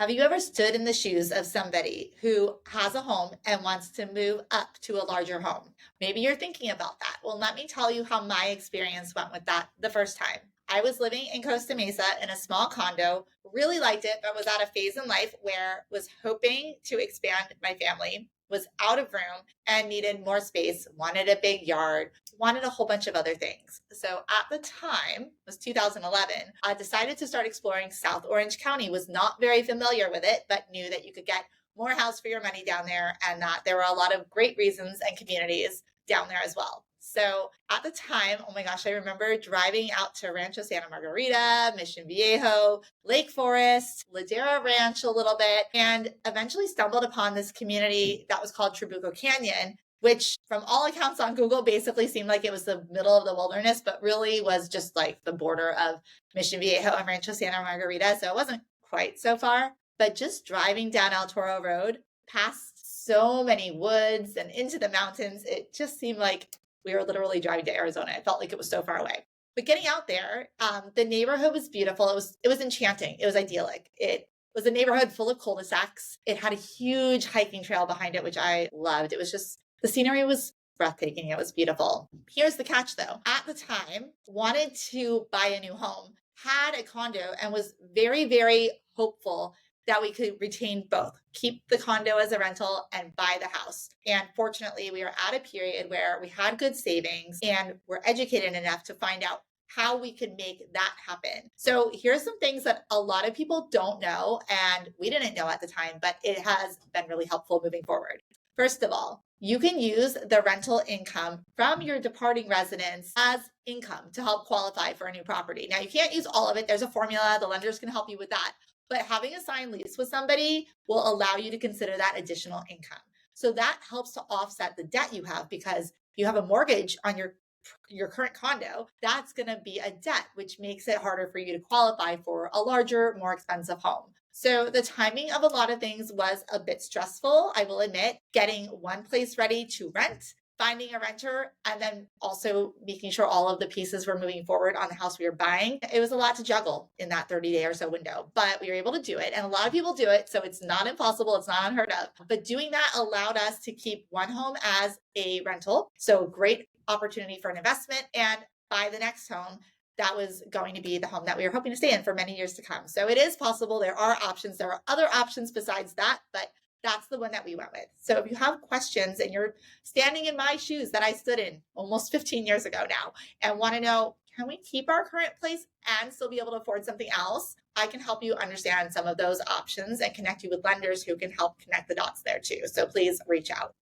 Have you ever stood in the shoes of somebody who has a home and wants to move up to a larger home? Maybe you're thinking about that. Well, let me tell you how my experience went with that the first time. I was living in Costa Mesa in a small condo, really liked it, but was at a phase in life where was hoping to expand my family, was out of room and needed more space, wanted a big yard, wanted a whole bunch of other things. So at the time, it was 2011, I decided to start exploring South Orange County. Was not very familiar with it, but knew that you could get more house for your money down there and that there were a lot of great reasons and communities down there as well. So at the time, oh my gosh, I remember driving out to Rancho Santa Margarita, Mission Viejo, Lake Forest, Ladera Ranch a little bit, and eventually stumbled upon this community that was called Trabuco Canyon, which from all accounts on Google basically seemed like it was the middle of the wilderness, but really was just like the border of Mission Viejo and Rancho Santa Margarita. So it wasn't quite so far, but just driving down El Toro Road past so many woods and into the mountains, it just seemed like we were literally driving to Arizona. It felt like it was so far away. But getting out there, the neighborhood was beautiful. It was enchanting. It was idyllic. It was a neighborhood full of cul-de-sacs. It had a huge hiking trail behind it, which I loved. It was just, the scenery was breathtaking. It was beautiful. Here's the catch though. At the time, wanted to buy a new home, had a condo, and was very, very hopeful that we could retain both, keep the condo as a rental and buy the house. And fortunately, we were at a period where we had good savings and were educated enough to find out how we could make that happen. So here's some things that a lot of people don't know, and we didn't know at the time, but it has been really helpful moving forward. First of all, you can use the rental income from your departing residence as income to help qualify for a new property. Now, you can't use all of it. There's a formula. The lenders can help you with that. But having a signed lease with somebody will allow you to consider that additional income. So that helps to offset the debt you have, because you have a mortgage on your current condo. That's going to be a debt, which makes it harder for you to qualify for a larger, more expensive home. So the timing of a lot of things was a bit stressful, I will admit. Getting one place ready to rent, finding a renter, and then also making sure all of the pieces were moving forward on the house we were buying. It was a lot to juggle in that 30-day or so window, but we were able to do it. And a lot of people do it, so it's not impossible. It's not unheard of. But doing that allowed us to keep one home as a rental. So great opportunity for an investment, and buy the next home that was going to be the home that we were hoping to stay in for many years to come. So it is possible. There are options. There are other options besides that, but that's the one that we went with. So if you have questions and you're standing in my shoes that I stood in almost 15 years ago now and want to know, can we keep our current place and still be able to afford something else? I can help you understand some of those options and connect you with lenders who can help connect the dots there too. So please reach out.